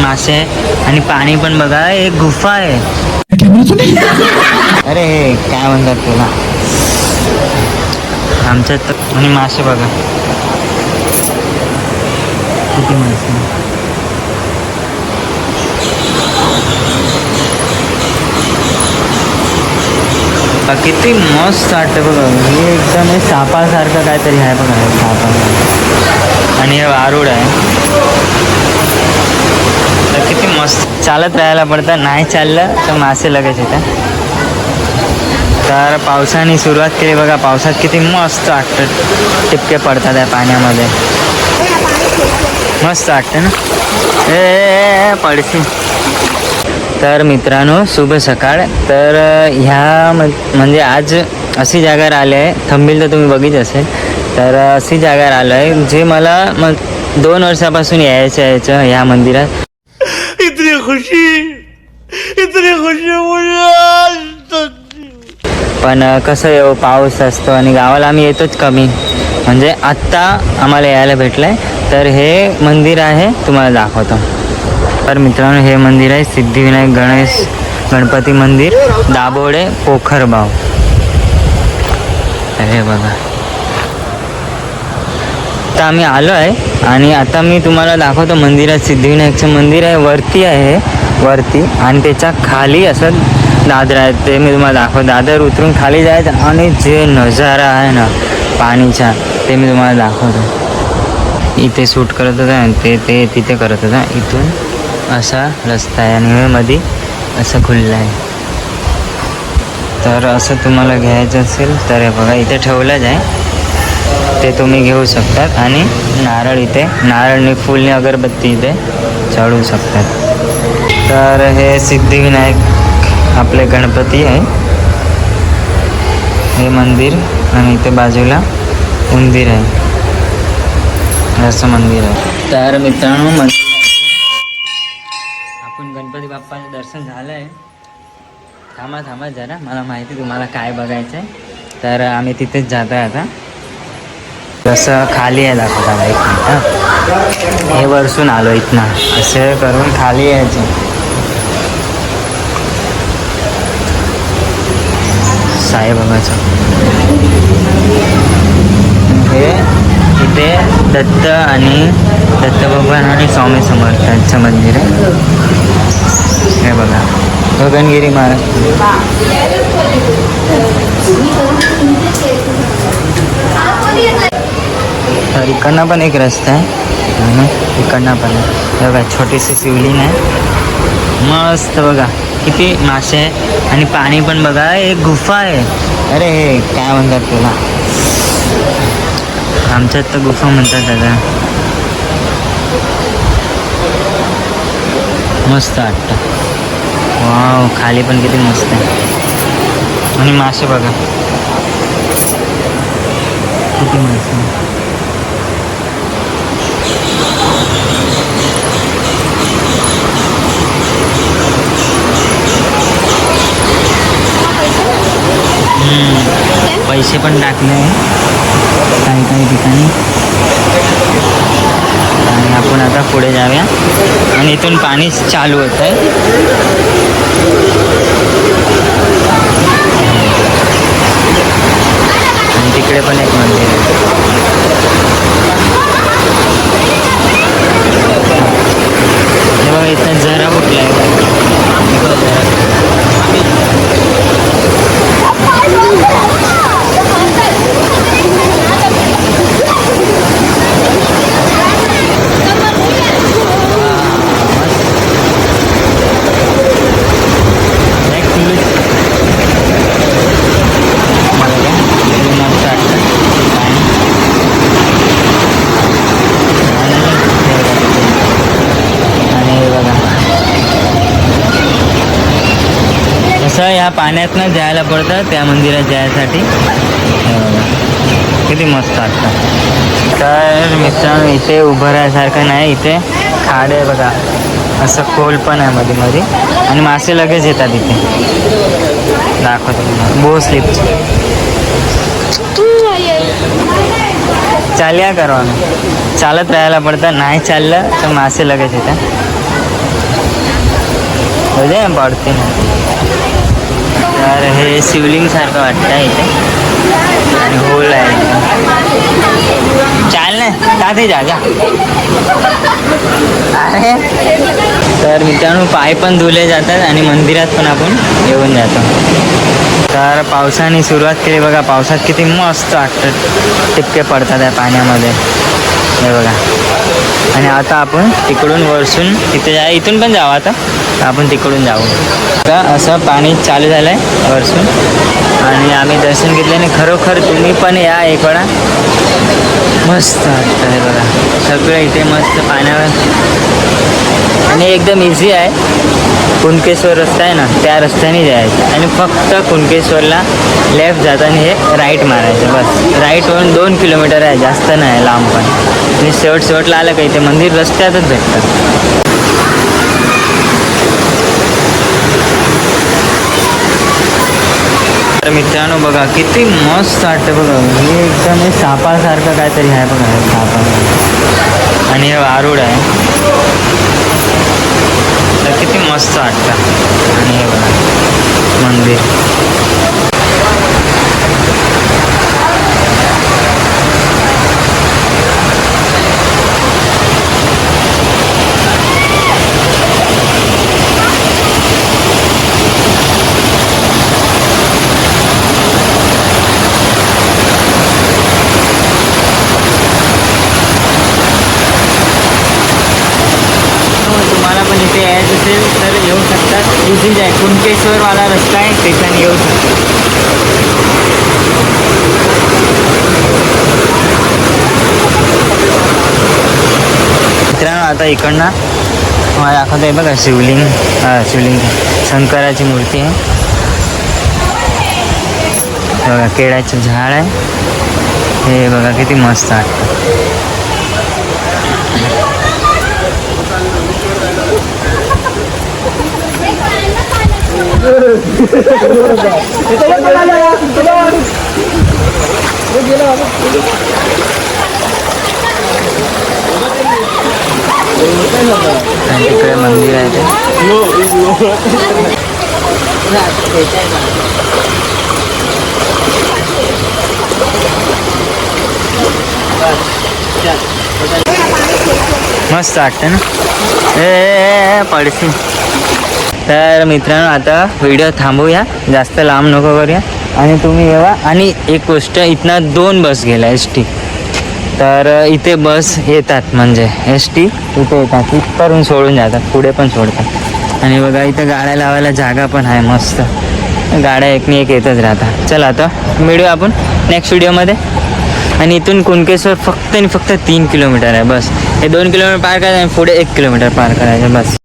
मासे आहे आणि पाणी पण बघा, एक गुफा आहे. अरे हे काय म्हणतात तुला, आमच्यात तर. आणि मासे बघा किती मासे. किती मस्त वाटतं बघा. हे एकदम सापासारखं काहीतरी आहे बघा, सापा. आणि हे वारूड आहे. तर किती मस्त चालत राहायला पडतं, नाही चाललं तर मासे लगेच येतात. तर पावसाने सुरुवात केली बघा. पावसात किती मस्त वाटतं, टिपके पडतात या पाण्यामध्ये. मस्त वाटतं ना. ए पडशी. तर मित्रांनो शुभ सकाळ. तर ह्या म्हणजे आज अशी जागेवर आले आहे, थंबील तर तुम्ही बघित असेल. तर अशी जागेवर आलो आहे जे मला 2 वर्षापासून यायचं ह्या मंदिरात. इतनी खुशी पण कसं पाऊस असतो आणि गावाला आम्ही येतोच कमी, म्हणजे आत्ता आम्हाला यायला भेटलं आहे. तर हे मंदिर आहे, तुम्हाला दाखवतो. तर मित्रांनो हे मंदिर आहे सिद्धिविनायक गणपती मंदिर, दाभोळे पोखरबाव. हे बघा. तर आम्ही आलो आहे आणि आता मी तुम्हाला दाखवतो मंदिरात. सिद्धिविनायकचं मंदिर आहे, वरती आहे वरती. आणि त्याच्या खाली असं दादर आहे, ते मी तुम्हाला दाखवतो. दादर उतरून खाली जायचं आणि जे नजारा आहे ना पाणीचा, ते मी तुम्हाला दाखवतो. इथे शूट करत होता ते तिथे करत होता. इथून असा रस्ता आहे आणि मध्ये असं खुल्लं आहे. तर असं तुम्हाला घ्यायचं असेल तर हे बघा इथे ठेवलंच आहे, ते तुम्ही घेऊ शकतात. आणि नारळ इथे, नारळने फुलने अगरबत्ती इथे चढवू शकतात. तर हे सिद्धिविनायक आपले गणपती आहे हे मंदिर. आणि इथे बाजूला उंदीर आहे, असं मंदिर आहे. तर मित्रांनो आपण गणपती बाप्पाचं दर्शन झालं आहे. थांबा जरा, मला माहिती तुम्हाला काय बघायचं आहे. तर आम्ही तिथेच जातो आहे आता. जसं खाली आहे दाखवता एक मिनिट. हे वरसून आलो इथनं, असं करून खाली यायचं. साईबाबाचं हे इथे दत्त आणि दत्त भगवान आणि स्वामी समर्थांचं मंदिर आहे. हे बघा गगनगिरी महाराज. तर इकडनं पण एक रस्ता आहे आणि इकडनं पण आहे. बघा छोटीशी शिवलिंग आहे, मस्त बघा किती मासे आहे. आणि पाणी पण बघा, एक गुफा आहे. अरे हे काय म्हणतात तुला, आमच्यात तर गुफा म्हणतात दादा. मस्त वाटतं. वाव, खाली पण किती मस्त आहे. आणि मासे बघा किती मासे. पैसे पण टाकले काही ठिकाणी. आणि आपण आता पुढे जाऊया. आणि इथून पाणी चालू होत आहे. आणि तिकडे पण एक मंदिर आहे. हे बघा इथं झरा कुठला आहे. असं या पाण्यातनं जायला पडतं त्या मंदिरात जायसाठी. किती मस्त वाटतं. तर मित्रांनो इथे उभं राहायसारखं नाही, इथे खाड आहे बघा, असं खोल पण आहे मध्ये मध्ये. आणि मासे लगेच येतात इथे. दाखवतो बो स्लिप चालया करो. चालत राहायला पडतं, नाही चाललं तर मासे लगेच येतात. जाऊ दे पडते ना. तर हे शिवलिंग सारखं वाटतं इथे आणि होल आहे चाल ना ताते जा जा. अरे तर मित्रांनो पाय पण धुले जातात आणि मंदिरात पण आपण येऊन जातो. तर पावसाने सुरुवात केली बघा. पावसात किती मस्त वाटतं, टिपके पडतात त्या पाण्यामध्ये हे बघा. आणि आता आपण तिकडून वरसून तिथे इथून पण जाऊ. आता आपण तिकडून जाऊ. आता असं पाणी चालू झालं आहे वरसून आणि आम्ही दर्शन घेतल्याने खरोखर तुम्ही पण या एक वेळा. मस्त वाटतं हे बघा. सगळं इथे मस्त पाण्यावर आणि एकदम इझी आहे. कुणकेश्वर रस्ता आहे ना त्या रस्त्याने जायचं आणि फक्त कुणकेश्वरला लेफ्ट जाताना हे राईट मारायचं बस. राईटवरून 2 किलोमीटर आहे, जास्त नाही लांब पण. आणि शेवटला आलं का इथे मंदिर रस्त्यातच भेटतं. तर मित्रांनो बघा किती मस्त वाटतं बघा. हे एकदम हे सापासारखं काहीतरी आहे बघा. हे सापा आणि हे वारूड आहे. तर किती मस्त वाटतं. आणि हे बघा मंदिर. तुम्हाला पण इथे यायचं असेल तर येऊ शकतात. इझीच आहे. कुणकेश्वरवाला रस्ता आहे त्याच्याने येऊ शकतो. मित्रांनो आता इकडनं मला दाखवत आहे बघा शिवलिंग. शिवलिंग शंकराची मूर्ती आहे बघा. केळ्याचं झाड आहे हे बघा. किती मस्त वाटतं. आणि तिकडे मंदिर आहे ते. मस्त वाटतं ना. ए पडशी. तर मित्रांनो आता व्हिडिओ थांबूया, जास्त लांब नको करूया. आणि तुम्ही येवा. आणि एक गोष्ट इथनं 2 बस गेल्या एस टी. तर इथे बस येतात म्हणजे एस टी इथे येतात. इथपर्यंत सोडून जातात, पुढे पण सोडतात. आणि बघा इथं गाड्या लावायला जागा पण आहे मस्त. गाड्या एकनी एक येतच राहतात. चला आता मिळूया आपण नेक्स्ट व्हिडिओमध्ये. आणि इथून कुणकेश्वर फक्त आणि फक्त 3 किलोमीटर आहे बस. हे 2 किलोमीटर पार करायचं आणि पुढे 1 किलोमीटर पार करायचं बस.